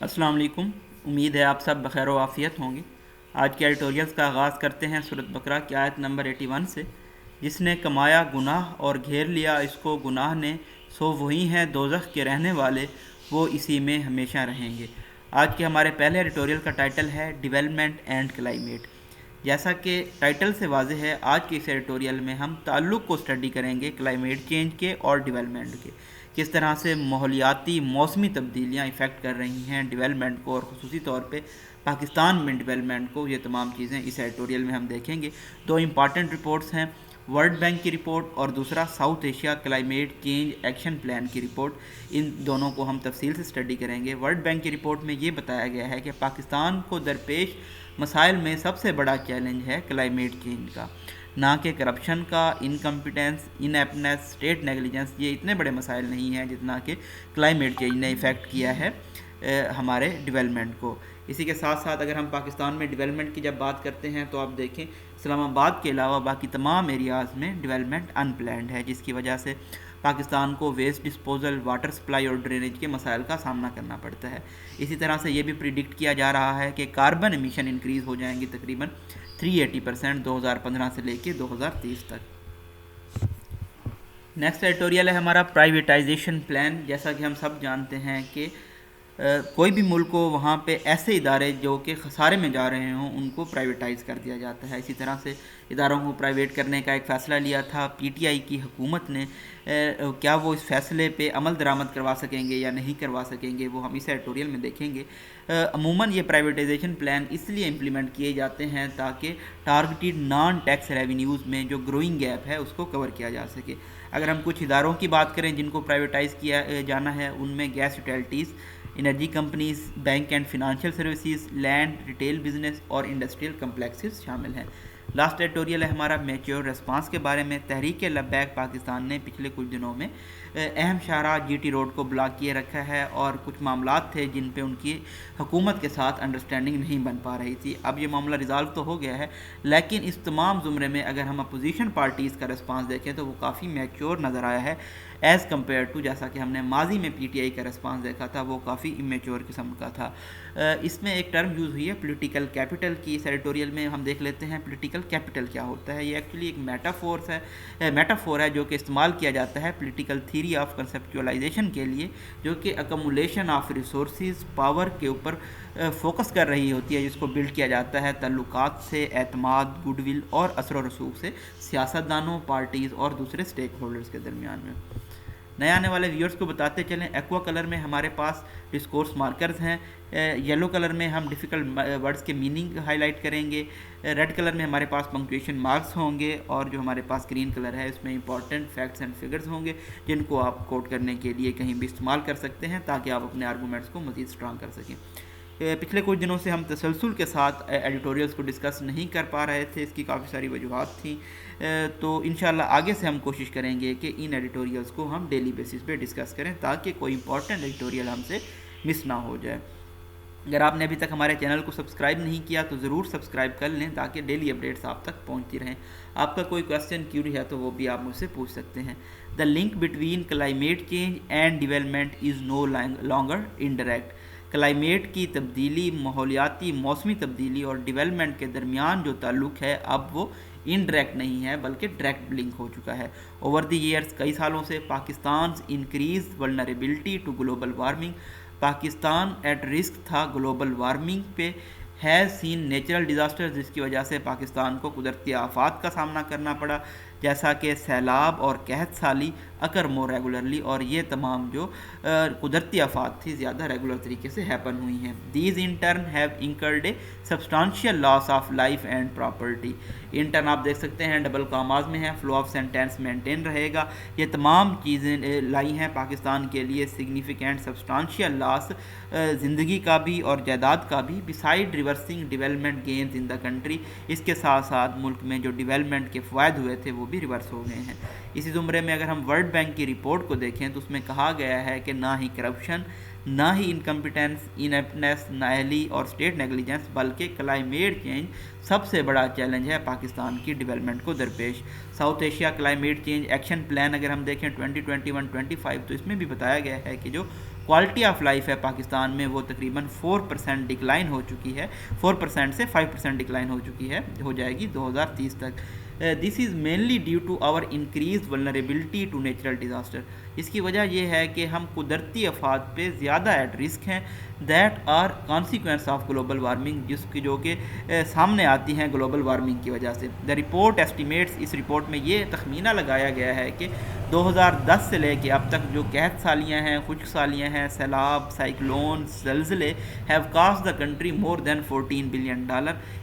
السلام علیکم، امید ہے آپ سب بخیر و عافیت ہوں گے۔ آج کے ایڈیٹوریلز کا آغاز کرتے ہیں سورۃ بقرہ کی آیت نمبر 81 سے۔ جس نے کمایا گناہ اور گھیر لیا اس کو گناہ نے، سو وہی ہیں دوزخ کے رہنے والے، وہ اسی میں ہمیشہ رہیں گے۔ آج کے ہمارے پہلے ایڈیٹوریل کا ٹائٹل ہے ڈیولپمنٹ اینڈ کلائمیٹ۔ جیسا کہ ٹائٹل سے واضح ہے، آج کے اس ایڈیٹوریل میں ہم تعلق کو اسٹڈی کریں گے کلائمیٹ چینج کے اور ڈیولپمنٹ کے، کس طرح سے ماحولیاتی موسمی تبدیلیاں افیکٹ کر رہی ہیں ڈیولپمنٹ کو، اور خصوصی طور پہ پاکستان میں ڈیولپمنٹ کو۔ یہ تمام چیزیں اس ایڈیٹوریل میں ہم دیکھیں گے۔ دو امپارٹنٹ رپورٹس ہیں، ورلڈ بینک کی رپورٹ اور دوسرا south Asia climate change action plan کی رپورٹ۔ ان دونوں کو ہم تفصیل سے اسٹڈی کریں گے۔ ورلڈ بینک کی رپورٹ میں یہ بتایا گیا ہے کہ پاکستان کو درپیش مسائل میں سب سے بڑا چیلنج ہے کلائمیٹ چینج کا، نہ کہ کرپشن کا، انکمپیٹنس، انیپٹنس، اسٹیٹ نیگلیجنس۔ یہ اتنے بڑے مسائل نہیں ہیں جتنا کہ کلائمیٹ چینج نے افیکٹ کیا ہے ہمارے ڈیولپمنٹ کو۔ اسی کے ساتھ ساتھ اگر ہم پاکستان میں ڈیولپمنٹ کی جب بات کرتے ہیں تو آپ دیکھیں اسلام آباد کے علاوہ باقی تمام ایریاز میں ڈیولپمنٹ ان پلانڈ ہے، جس کی وجہ سے پاکستان کو ویسٹ ڈسپوزل، واٹر سپلائی اور ڈرینیج کے مسائل کا سامنا کرنا پڑتا ہے۔ اسی طرح سے یہ بھی پریڈکٹ کیا جا رہا ہے کہ کاربن ایمیشن انکریز ہو جائیں گی تقریباً 380% 2015 سے لے کے 2030 تک۔ نیکسٹ ایڈیٹوریل ہے ہمارا پرائیویٹائزیشن پلان۔ جیسا کہ ہم سب جانتے ہیں کہ کوئی بھی ملک ہو وہاں پہ ایسے ادارے جو کہ خسارے میں جا رہے ہوں ان کو پرائیویٹائز کر دیا جاتا ہے۔ اسی طرح سے اداروں کو پرائیویٹ کرنے کا ایک فیصلہ لیا تھا پی ٹی آئی کی حکومت نے۔ کیا وہ اس فیصلے پہ عمل درآمد کروا سکیں گے یا نہیں کروا سکیں گے، وہ ہم اس ایڈیٹوریل میں دیکھیں گے۔ عموماً یہ پرائیویٹائزیشن پلان اس لیے امپلیمنٹ کیے جاتے ہیں تاکہ ٹارگیٹڈ نان ٹیکس ریونیوز میں جو گروئنگ گیپ ہے اس کو کور کیا جا سکے۔ اگر ہم کچھ اداروں کی بات کریں جن کو پرائیویٹائز کیا جانا ہے، ان میں gas utilities, energy companies, bank and financial services, land, retail business اور انڈسٹریل کمپلیکسز شامل ہیں۔ لاسٹ ایڈیٹوریل ہے ہمارا میچور ریسپانس کے بارے میں۔ تحریک لبیک پاکستان نے پچھلے کچھ دنوں میں اہم شاہراہ جی ٹی روڈ کو بلاک کیے رکھا ہے، اور کچھ معاملات تھے جن پہ ان کی حکومت کے ساتھ انڈرسٹینڈنگ نہیں بن پا رہی تھی۔ اب یہ معاملہ ریزالو تو ہو گیا ہے، لیکن اس تمام زمرے میں اگر ہم اپوزیشن پارٹیز کا ریسپانس دیکھیں تو وہ کافی میچور نظر آیا ہے ایز کمپیئر ٹو جیسا کہ ہم نے ماضی میں پی ٹی آئی کا ریسپانس دیکھا تھا، وہ کافی امیچور قسم کا تھا۔ اس میں ایک ٹرم یوز ہوئی ہے پولیٹیکل کیپٹل کی۔ اس ایڈیٹوریل میں ہم دیکھ لیتے ہیں پولیٹیکل کیپٹل کیا ہوتا ہے۔ یہ ایکچولی ایک میٹافور ہے جو کہ استعمال کیا جاتا ہے پولیٹیکل تھیوری آف کنسیپچولائزیشن کے لیے، جو کہ اکمولیشن آف ریسورسز پاور کے اوپر فوکس کر رہی ہوتی ہے، جس کو بلڈ کیا جاتا ہے تعلقات سے، اعتماد، گڈ ول اور اثر و رسوخ سے سیاستدانوں، پارٹیز اور دوسرے اسٹیک ہولڈرز کے درمیان میں۔ نئے آنے والے ویورز کو بتاتے چلیں، ایکوا کلر میں ہمارے پاس ڈسکورس مارکرز ہیں، یلو کلر میں ہم ڈیفیکلٹ ورڈز کے میننگ ہائی لائٹ کریں گے، ریڈ کلر میں ہمارے پاس پنکچویشن مارکس ہوں گے، اور جو ہمارے پاس گرین کلر ہے اس میں امپورٹنٹ فیکٹس اینڈ فگرز ہوں گے جن کو آپ کوٹ کرنے کے لیے کہیں بھی استعمال کر سکتے ہیں تاکہ آپ اپنے آرگومنٹس کو مزید اسٹرانگ کر سکیں۔ پچھلے کچھ دنوں سے ہم تسلسل کے ساتھ ایڈیٹوریلز کو ڈسکس نہیں کر پا رہے تھے، اس کی کافی ساری وجوہات تھیں، تو انشاءاللہ آگے سے ہم کوشش کریں گے کہ ان ایڈیٹوریلز کو ہم ڈیلی بیسس پہ ڈسکس کریں تاکہ کوئی امپورٹنٹ ایڈیٹوریل ہم سے مس نہ ہو جائے۔ اگر آپ نے ابھی تک ہمارے چینل کو سبسکرائب نہیں کیا تو ضرور سبسکرائب کر لیں تاکہ ڈیلی اپڈیٹس آپ تک پہنچتی رہیں۔ آپ کا کوئی کویسچن کیوری ہے تو وہ بھی آپ مجھ سے پوچھ سکتے ہیں۔ The link between climate change and development is no longer indirect. Climate کی تبدیلی، ماحولیاتی موسمی تبدیلی اور ڈیولپمنٹ کے درمیان جو تعلق ہے اب وہ انڈائریکٹ نہیں ہے بلکہ ڈائریکٹ لنک ہو چکا ہے۔ اوور دی ایئرز، کئی سالوں سے پاکستان's increased vulnerability to global warming، Pakistan at risk تھا گلوبل وارمنگ پہ، ہیز سین نیچرل ڈیزاسٹر، جس کی وجہ سے پاکستان کو قدرتی آفات کا سامنا کرنا پڑا جیسا کہ سیلاب اور قحط سالی اکر مور ریگولرلی، اور یہ تمام جو قدرتی آفات تھی زیادہ ریگولر طریقے سے ہیپن ہوئی ہیں۔ These in turn have incurred a substantial loss of life and property. In turn آپ دیکھ سکتے ہیں ڈبل کاماز میں ہے، فلو آف سینٹینس مینٹین رہے گا۔ یہ تمام چیزیں لائی ہیں پاکستان کے لیے سگنیفیکینٹ سبسٹانشیل لاس، زندگی کا بھی اور جائیداد کا بھی، beside reversing development gains in the country. اس کے ساتھ ساتھ ملک میں جو ڈیولپمنٹ کے فوائد ہوئے تھے وہ بھی ریورس ہو گئے ہیں۔ اسی زمرے میں اگر ہم ورلڈ بینک کی رپورٹ کو دیکھیں تو اس میں کہا گیا ہے کہ نہ ہی کرپشن، نہ ہی انکمپیٹنس، انیپٹنس، نااہلی اور اسٹیٹ نیگلیجنس، بلکہ کلائمیٹ چینج سب سے بڑا چیلنج ہے پاکستان کی ڈیولپمنٹ کو درپیش۔ South Asia climate change action plan اگر ہم دیکھیں 2021-25 تو اس میں بھی بتایا گیا ہے کہ جو کوالٹی آف لائف ہے پاکستان میں وہ تقریباً 4% ڈکلائن ہو چکی ہے، 4% سے 5% ڈکلائن ہو چکی ہے، ہو جائے گی 2030 تک. This is mainly due to our increase vulnerability to natural disaster. اس کی وجہ یہ ہے کہ ہم قدرتی آفات پہ زیادہ ایٹ رسک ہیں، that are consequence of global warming, جس کی جو کہ سامنے آتی ہیں گلوبل وارمنگ کی وجہ سے. دا رپورٹ ایسٹیمیٹس، اس رپورٹ میں یہ تخمینہ لگایا گیا ہے کہ 2010 سے لے کے اب تک جو قحط سالیاں ہیں، خشک سالیاں ہیں، سیلاب، سائیکلون، زلزلے have cost the country more than $14 billion.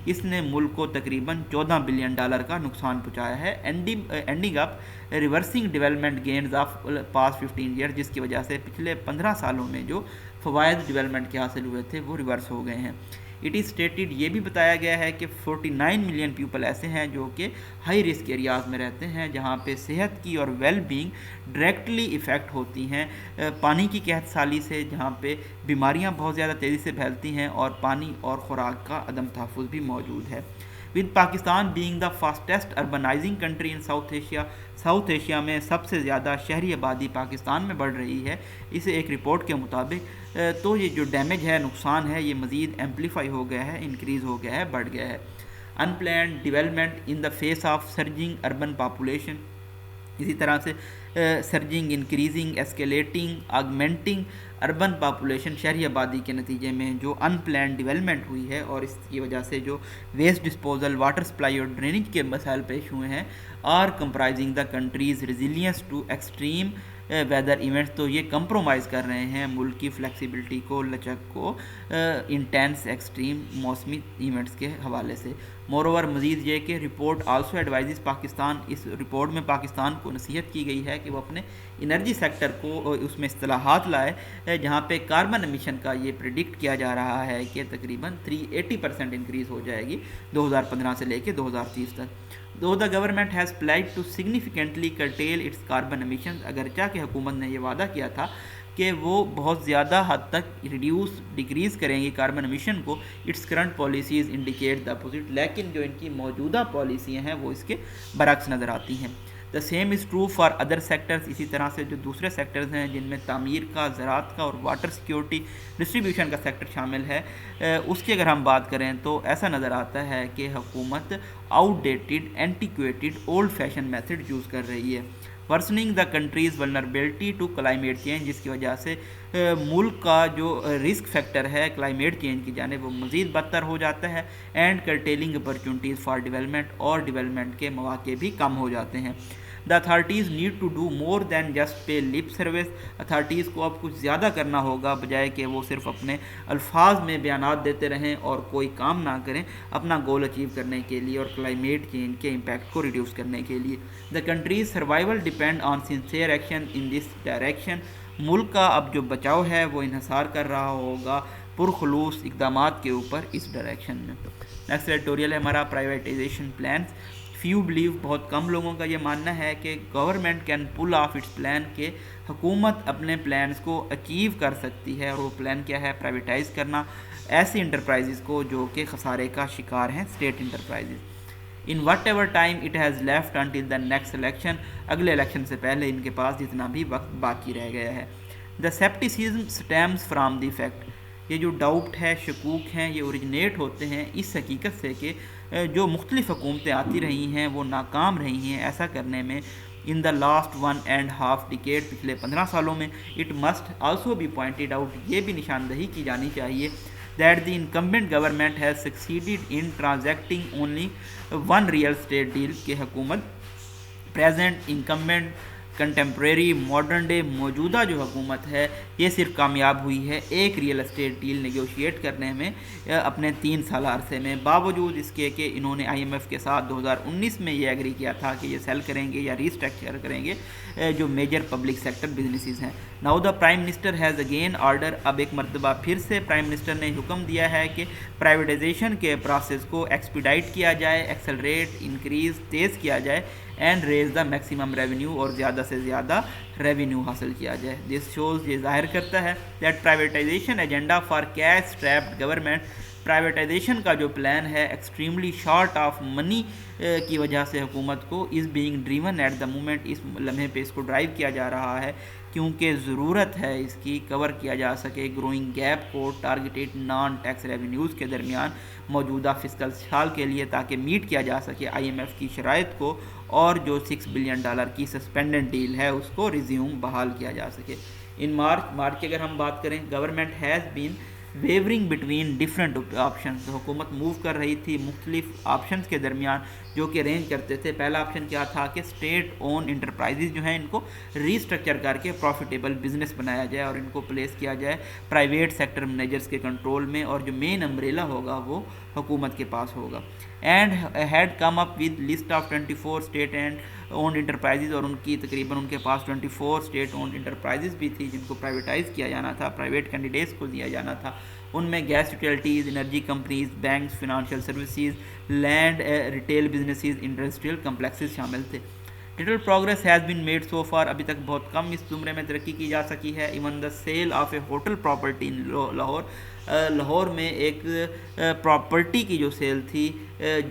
اس نے ملک کو تقریباً $14 بلین کا نقصان پہنچایا ہے، ending up reversing development gains of past 15 year, جس کی وجہ سے پچھلے 15 سالوں میں جو فوائد ڈیولپمنٹ کے حاصل ہوئے تھے وہ ریورس ہو گئے ہیں. اٹ از اسٹیٹڈ، یہ بھی بتایا گیا ہے کہ 49 ملین پیپل ایسے ہیں جو کہ ہائی رسک ایریاز میں رہتے ہیں، جہاں پہ صحت کی اور ویل بینگ ڈائریکٹلی افیکٹ ہوتی ہیں پانی کی قحط سالی سے، جہاں پہ بیماریاں بہت زیادہ تیزی سے پھیلتی ہیں اور پانی اور خوراک کا عدم تحفظ بھی موجود ہے. With Pakistan being the fastest urbanising country in South Asia میں سب سے زیادہ شہری آبادی پاکستان میں بڑھ رہی ہے اسے ایک رپورٹ کے مطابق، تو یہ جو ڈیمیج ہے، نقصان ہے، یہ مزید ایمپلیفائی ہو گیا ہے، انکریز ہو گیا ہے، بڑھ گیا ہے. Unplanned development in the face of surging urban population, اسی طرح سے surging, increasing, escalating, augmenting urban population, شہری آبادی کے نتیجے میں جو ان پلان ڈیولپمنٹ ہوئی ہے اور اس کی وجہ سے جو ویسٹ ڈسپوزل، واٹر سپلائی اور ڈرینیج کے مسائل پیش ہوئے ہیں، are compromising the countries resilience to extreme weather events, تو یہ کمپرومائز کر رہے ہیں ملک کی فلیکسیبلٹی کو، لچک کو انٹینس ایکسٹریم موسمی ایونٹس کے حوالے سے. مور اوور، مزید یہ کہ رپورٹ آلسو ایڈوائزز پاکستان، اس رپورٹ میں پاکستان کو نصیحت کی گئی ہے کہ وہ اپنے انرجی سیکٹر کو اس میں اصطلاحات لائے، جہاں پہ کاربن امیشن کا یہ پریڈکٹ کیا جا رہا ہے کہ تقریباً 80% انکریز ہو جائے گی 2015 سے لے کے 2030 تک. Though the government has pledged to significantly curtail its carbon emissions، اگرچہ کہ حکومت نے یہ وعدہ کیا تھا کہ وہ بہت زیادہ حد تک ڈیکریز کریں گی کاربن امیشن کو، its current policies indicate the opposite, لیکن جو ان کی موجودہ پالیسیاں ہیں وہ اس کے برعکس نظر آتی ہیں. The same is true for other sectors, اسی طرح سے جو دوسرے سیکٹرز ہیں جن میں تعمیر کا، زراعت کا اور واٹر سیکیورٹی ڈسٹریبیوشن کا سیکٹر شامل ہے، اس کی اگر ہم بات کریں تو ایسا نظر آتا ہے کہ حکومت outdated, antiquated, old fashion method use کر رہی ہے. Worsening the country's vulnerability to climate change, جس کی وجہ سے ملک کا جو رسک فیکٹر ہے کلائمیٹ چینج کی جانب وہ مزید بدتر ہو جاتا ہے. And curtailing opportunities for development, اور ڈیولپمنٹ کے مواقع بھی کم ہو جاتے ہیں. The authorities need to do more than just pay lip service, authorities کو اب کچھ زیادہ کرنا ہوگا بجائے کہ وہ صرف اپنے الفاظ میں بیانات دیتے رہیں اور کوئی کام نہ کریں اپنا گول اچیو کرنے کے لیے اور کلائمیٹ چینج کے امپیکٹ کو ریڈیوس کرنے کے لیے. The country's survival depend on sincere action in this direction, ملک کا اب جو بچاؤ ہے وہ انحصار کر رہا ہوگا پرخلوص اقدامات کے اوپر اس ڈائریکشن میں. نیکسٹ ایڈیٹوریل ہے ہمارا پرائیویٹائزیشن پلانس. فیو بلیو، بہت کم لوگوں کا یہ ماننا ہے کہ government can pull off its plan, کہ حکومت اپنے پلانس کو اچیو کر سکتی ہے، اور وہ پلان کیا ہے؟ پرائیویٹائز کرنا ایسی انٹرپرائزز کو جو کہ خسارے کا شکار ہیں، state enterprises. In what ever time it has left until the next election, اگلے الیکشن سے پہلے ان کے پاس جتنا بھی وقت باقی رہ گیا ہے. دا سیپٹیسزم سٹیمز فرام دی فیکٹ، یہ جو ڈاؤٹ ہے، شکوک ہیں، یہ اوریجنیٹ ہوتے ہیں اس حقیقت سے کہ جو مختلف حکومتیں آتی رہی ہیں وہ ناکام رہی ہیں ایسا کرنے میں ان دا لاسٹ 1.5 ڈیکیڈ، پچھلے 15 سالوں میں. It must also be pointed out, یہ بھی نشاندہی کی جانی چاہیے that the incumbent government has succeeded in transacting only one real estate deal, کہ حکومت present, incumbent, contemporary, modern day موجودہ جو حکومت ہے یہ صرف کامیاب ہوئی ہے ایک ریئل اسٹیٹ ڈیل نیگوشیٹ کرنے میں اپنے 3 سالہ عرصے میں، باوجود اس کے کہ انہوں نے IMF کے ساتھ 2019 میں یہ ایگری کیا تھا کہ یہ سیل کریں گے یا ریسٹرکچر کریں گے جو میجر پبلک سیکٹر بزنسز ہیں. Now the prime minister has again order, اب ایک مرتبہ پھر سے پرائم منسٹر نے حکم دیا ہے کہ پرائیویٹائزیشن کے پروسیس کو ایکسپیڈائٹ کیا جائے، ایکسلریٹ، انکریز، تیز کیا جائے، and raise the maximum revenue, اور زیادہ سے زیادہ ریونیو حاصل کیا جائے. دس شوز، یہ ظاہر کرتا ہے that privatisation agenda for cash strapped government, privatisation کا جو پلان ہے ایکسٹریملی شارٹ آف منی کی وجہ سے حکومت کو is being driven at the moment, اس لمحے پہ اس کو ڈرائیو کیا جا رہا ہے کیونکہ ضرورت ہے اس کی کور کیا جا سکے گروئنگ گیپ کو ٹارگیٹڈ نان ٹیکس ریونیوز کے درمیان موجودہ فسکل سال کے لیے، تاکہ میٹ کیا جا سکے آئی ایم ایف کی شرائط کو، اور جو $6 بلین کی سسپینڈنڈ ڈیل ہے اس کو ریزیوم بحال کیا جا سکے۔ ان مارچ کی اگر ہم بات کریں، government has been wavering between different options, حکومت موو کر رہی تھی مختلف آپشنز کے درمیان جو کہ رینج کرتے تھے۔ پہلا آپشن کیا تھا کہ اسٹیٹ اون انٹرپرائزز جو ہیں ان کو ریسٹرکچر کر کے پروفیٹیبل بزنس بنایا جائے اور ان کو پلیس کیا جائے پرائیویٹ سیکٹر مینیجرز کے کنٹرول میں، اور جو مین امبریلا ہوگا وہ حکومت کے پاس ہوگا۔ And had come up with list of 24 state and owned enterprises, اور ان کی تقریباً ان کے پاس 24 اسٹیٹ اونڈ انٹرپرائزز بھی تھی جن کو پرائیویٹائز کیا جانا تھا، پرائیویٹ کینڈیڈیٹس کو دیا جانا تھا۔ ان میں gas utilities, energy companies, banks, financial services, land, retail businesses, industrial complexes شامل تھے۔ Total progress has been made so far, ابھی تک بہت کم اس زمرے میں ترقی کی جا سکی ہے۔ Even the sale of a hotel property in Lahore, Lahore میں ایک پراپرٹی کی جو سیل تھی،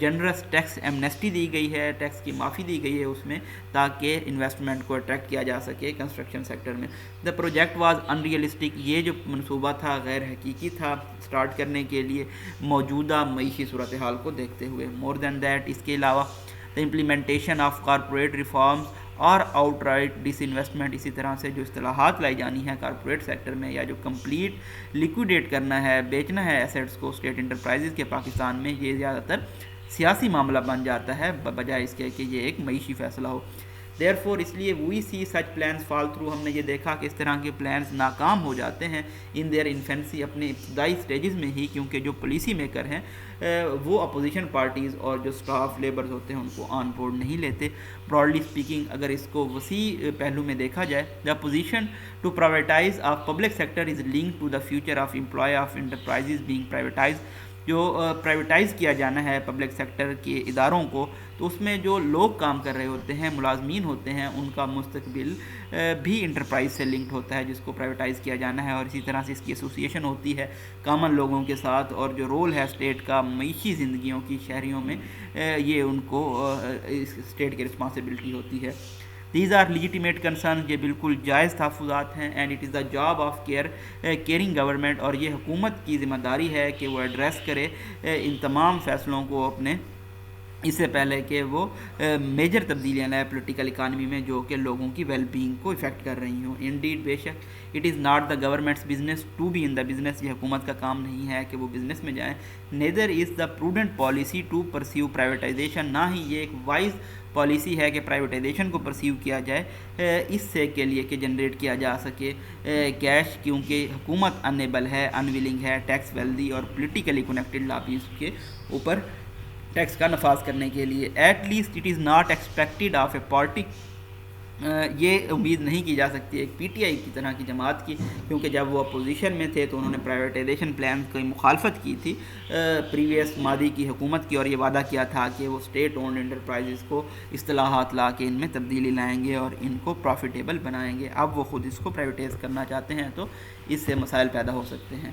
جنرس ٹیکس ایمنیسٹی دی گئی ہے، ٹیکس کی معافی دی گئی ہے اس میں، تاکہ انویسٹمنٹ کو اٹریکٹ کیا جا سکے کنسٹرکشن سیکٹر میں۔ The project was in realistic, یہ جو منصوبہ تھا غیر حقیقی تھا سٹارٹ کرنے کے لیے موجودہ معیشی صورتحال کو دیکھتے ہوئے۔ مور دین دیٹ، اس کے علاوہ the implementation of corporate reforms اور آؤٹ رائٹ ڈس انویسٹمنٹ، اسی طرح سے جو اصطلاحات لائی جانی ہے کارپوریٹ سیکٹر میں، یا جو کمپلیٹ لیکویڈیٹ کرنا ہے، بیچنا ہے ایسیٹس کو اسٹیٹ انٹرپرائزز کے پاکستان میں، یہ زیادہ تر سیاسی معاملہ بن جاتا ہے بجائے اس کے کہ یہ ایک معیشی فیصلہ ہو۔ دیر فور، اس لیے وی سی سچ پلانس فال تھرو، ہم نے یہ دیکھا کہ اس طرح کے پلانس ناکام ہو جاتے ہیں ان دیئر انفینسی، اپنے ابتدائی سٹیجز میں ہی، کیونکہ جو پالیسی میکر ہیں وہ اپوزیشن پارٹیز اور جو سٹاف لیبرز ہوتے ہیں ان کو آن بورڈ نہیں لیتے۔ براڈلی اسپیکنگ، اگر اس کو وسیع پہلو میں دیکھا جائے، the position to privatize of public sector is link to the future of employee of enterprises being privatize, جو پرائیویٹائز کیا جانا ہے پبلک سیکٹر کے اداروں کو، تو اس میں جو لوگ کام کر رہے ہوتے ہیں، ملازمین ہوتے ہیں، ان کا مستقبل بھی انٹرپرائز سے لنکڈ ہوتا ہے جس کو پرائیویٹائز کیا جانا ہے، اور اسی طرح سے اس کی ایسوسیشن ہوتی ہے کامن لوگوں کے ساتھ، اور جو رول ہے اسٹیٹ کا معیشی زندگیوں کی شہریوں میں، یہ ان کو اسٹیٹ کی رسپانسبلٹی ہوتی ہے۔ دیز آر لیجیٹیمیٹ کنسرن، یہ بالکل جائز تحفظات ہیں، and it is the job of caring government, اور یہ حکومت کی ذمہ داری ہے کہ وہ ایڈریس کرے ان تمام فیصلوں کو اپنے، اس سے پہلے کہ وہ میجر تبدیلیاں لائے پولیٹیکل اکانومی میں جو کہ لوگوں کی ویل بینگ کو افیکٹ کر رہی ہوں۔ انڈیڈ، بے شک، it is not the government's business to be in the business, یہ حکومت کا کام نہیں ہے کہ وہ بزنس میں جائیں۔ Neither is the prudent policy to pursue privatization, نہ ہی یہ ایک وائز پالیسی ہے کہ پرائیویٹائزیشن کو پرسیو کیا جائے اس سے کے لیے کہ جنریٹ کیا جا سکے کیش، کیونکہ حکومت انیبل ہے، انویلنگ ہے ٹیکس ویلدی اور پولیٹیکلی کنیکٹڈ لابیز کے اوپر ٹیکس کا نفاذ کرنے کے لیے۔ At least it is not expected of a party, یہ امید نہیں کی جا سکتی ایک پی ٹی آئی کی طرح کی جماعت کی، کیونکہ جب وہ اپوزیشن میں تھے تو انہوں نے پرائیویٹائزیشن پلان کی مخالفت کی تھی پریویس ماضی کی حکومت کی، اور یہ وعدہ کیا تھا کہ وہ اسٹیٹ اونڈ انٹرپرائزز کو اصطلاحات لا کے ان میں تبدیلی لائیں گے اور ان کو پروفیٹیبل بنائیں گے۔ اب وہ خود اس کو پرائیویٹائز کرنا چاہتے ہیں تو اس سے مسائل پیدا ہو سکتے ہیں۔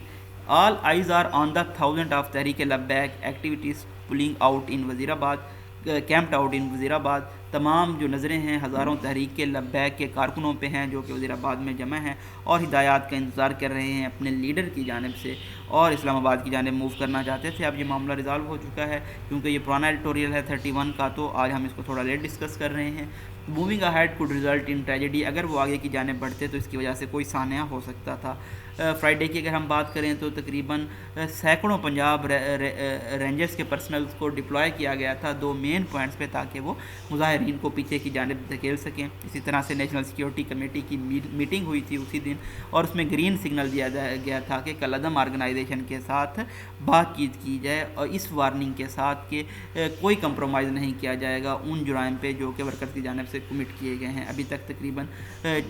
All eyes are on the thousand of Tehreek Labbaik activities polling out in وزیر آباد، کیمپڈ آؤٹ ان وزیر آباد، تمام جو نظریں ہیں ہزاروں تحریک کے لبیک کے کارکنوں پہ ہیں جو کہ وزیر آباد میں جمع ہیں اور ہدایات کا انتظار کر رہے ہیں اپنے لیڈر کی جانب سے، اور اسلام آباد کی جانب موو کرنا چاہتے تھے۔ اب یہ معاملہ ریزالو ہو چکا ہے کیونکہ یہ پرانا ایڈیٹوریل ہے 31 کا، تو آج ہم اس کو تھوڑا لیٹ ڈسکس کر رہے ہیں۔ Moving ahead could result in tragedy, اگر وہ آگے کی جانب بڑھتے تو اس کی وجہ سے کوئی سانحہ ہو سکتا تھا۔ فرائیڈے کی اگر ہم بات کریں تو تقریباً سینکڑوں پنجاب رینجرز کے پرسنلز کو ڈپلوائے کیا گیا تھا 2 مین پوائنٹس پہ، تاکہ وہ مظاہرین کو پیچھے کی جانب دھکیل سکیں۔ اسی طرح سے نیشنل سیکیورٹی کمیٹی کی میٹنگ ہوئی تھی اسی دن، اور اس میں گرین سگنل دیا گیا تھا کہ کالعدم آرگنائزیشن کے ساتھ بات چیت کی جائے، اور اس وارننگ کے ساتھ کہ کوئی کمپرومائز نہیں کیا جائے گا ان جرائم پہ جو کہ ورکرز کی جانب سے کمٹ کیے گئے ہیں۔ ابھی تک تقریباً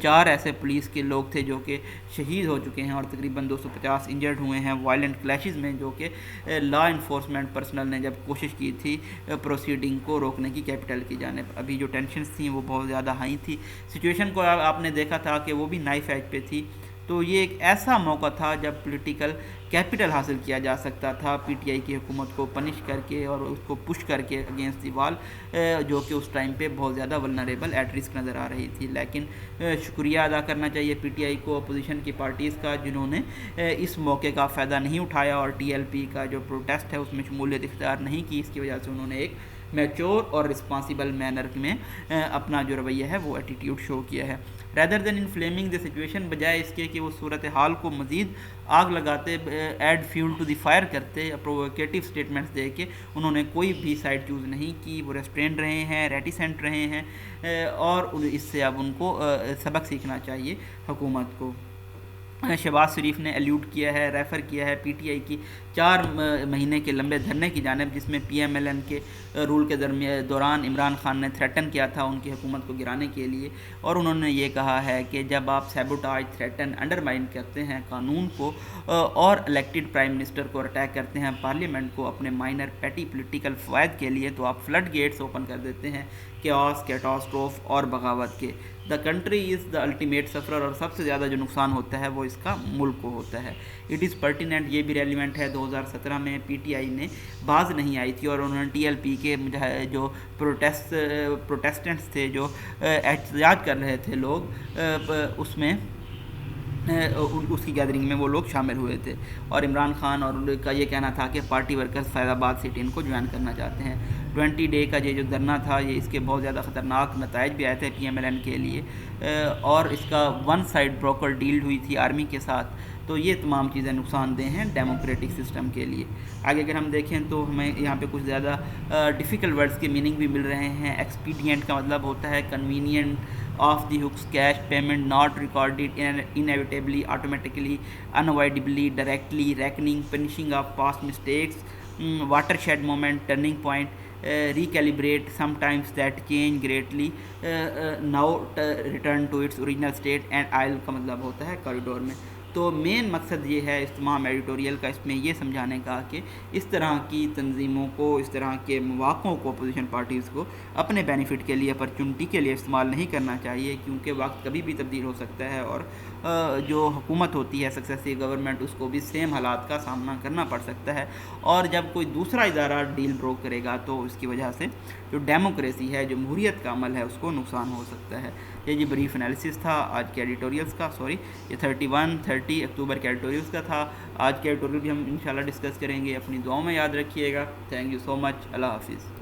4 ایسے پولیس کے لوگ تھے جو کہ شہید ہو چکے ہیں اور تقریباً 250 انجرڈ ہوئے ہیں وائلنٹ کلیشز میں، جو کہ لا انفورسمنٹ پرسنل نے جب کوشش کی تھی پروسیڈنگ کو روکنے کی کیپٹل کی جانب۔ ابھی جو ٹینشنز تھیں وہ بہت زیادہ ہائی تھی، سچویشن کو آپ نے دیکھا تھا کہ وہ بھی نائف ایج پہ تھی، تو یہ ایک ایسا موقع تھا جب پولیٹیکل کیپٹل حاصل کیا جا سکتا تھا پی ٹی آئی کی حکومت کو پنش کر کے اور اس کو پش کر کے اگینسٹ دی وال، جو کہ اس ٹائم پہ بہت زیادہ ولنریبل ایٹ رسک نظر آ رہی تھی. لیکن شکریہ ادا کرنا چاہیے پی ٹی آئی کو، اپوزیشن کی پارٹیز کا، جنہوں نے اس موقع کا فائدہ نہیں اٹھایا اور ٹی ایل پی کا جو پروٹیسٹ ہے اس میں شمولیت اختیار نہیں کی. اس کی وجہ سے انہوں نے ایک میچور اور رسپانسیبل مینر میں اپنا جو رویہ ہے وہ ایٹیٹیوڈ شو کیا ہے. ریدر دین انفلیمنگ دی سچویشن، بجائے اس کے کہ وہ صورتحال کو مزید آگ لگاتے، add fuel to the fire کرتے، پرووکیٹو اسٹیٹمنٹس دے کے انہوں نے کوئی بھی سائڈ چوز نہیں کی. وہ ریسٹرینڈ رہے ہیں، ریٹیسنٹ رہے ہیں، اور اس سے اب ان کو سبق سیکھنا چاہیے حکومت کو. شہباز شریف نے ایلیوڈ کیا ہے، ریفر کیا ہے پی ٹی آئی کی 4 مہینے کے لمبے دھرنے کی جانب، جس میں پی ایم ایل این کے رول کے دوران عمران خان نے تھریٹن کیا تھا ان کی حکومت کو گرانے کے لیے. اور انہوں نے یہ کہا ہے کہ جب آپ سیبوٹاج، تھریٹن، انڈرمائن کرتے ہیں قانون کو اور الیکٹڈ پرائم منسٹر کو اٹیک کرتے ہیں پارلیمنٹ کو اپنے مائنر پیٹی پولیٹیکل فوائد کے لیے، تو آپ فلڈ گیٹس اوپن کر دیتے ہیں کیوس، کیٹاسٹروف اور بغاوت کے. The country is the ultimate سفرر، اور سب سے زیادہ جو نقصان ہوتا ہے وہ اس کا ملک کو ہوتا ہے. اٹ از پرٹیننٹ، یہ بھی ریلیونٹ ہے، 2017 میں پی ٹی آئی نے باز نہیں آئی تھی اور انہوں نے ٹی ایل پی کے جو پروٹیسٹنٹس تھے، جو احتجاج کر رہے تھے لوگ، اس میں اس کی گیدرنگ میں وہ لوگ شامل ہوئے تھے. اور عمران خان اور ان کا یہ کہنا تھا کہ پارٹی ورکرز فیض آباد سٹی ان کو جوائن کرنا چاہتے ہیں. 20 ڈے کا یہ جو دھرنا تھا، یہ اس کے بہت زیادہ خطرناک نتائج بھی آئے تھے پی ایم ایل این کے لیے، اور اس کا ون سائڈ بروکر ڈیل ہوئی تھی آرمی کے ساتھ. تو یہ تمام چیزیں نقصان دہ ہیں ڈیموکریٹک سسٹم کے لیے. آگے اگر ہم دیکھیں تو ہمیں یہاں پہ کچھ زیادہ ڈیفیکلٹ ورڈز کے میننگ بھی مل رہے ہیں. ایکسپیڈینٹ کا مطلب ہوتا ہے convenient, off the hooks cash payment, not recorded inevitably, automatically, unavoidably, directly, reckoning, punishing of past mistakes, watershed moment, turning point, recalibrate sometimes that change greatly, now return to its original state, and aisle کا مطلب ہوتا ہے corridor میں. تو مین مقصد یہ ہے اس تمام ایڈیٹوریل کا، اس میں یہ سمجھانے کا کہ اس طرح کی تنظیموں کو، اس طرح کے مواقعوں کو، اپوزیشن پارٹیز کو اپنے بینیفٹ کے لیے، اپرچونٹی کے لیے استعمال نہیں کرنا چاہیے، کیونکہ وقت کبھی بھی تبدیل ہو سکتا ہے اور جو حکومت ہوتی ہے سکسیسو گورنمنٹ، اس کو بھی سیم حالات کا سامنا کرنا پڑ سکتا ہے. اور جب کوئی دوسرا ادارہ ڈیل بروک کرے گا تو اس کی وجہ سے جو ڈیموکریسی ہے، جمہوریت کا عمل ہے، اس کو نقصان ہو سکتا ہے. یہ بریف انالیسس تھا آج کے ایڈیٹوریلز کا. یہ 30 اکتوبر کے ایڈیٹوریلز کا تھا. آج کے ایڈیٹوریل بھی ہم انشاءاللہ ڈسکس کریں گے. اپنی دعاؤں میں یاد رکھیے گا. تھینک یو سو مچ. اللہ حافظ.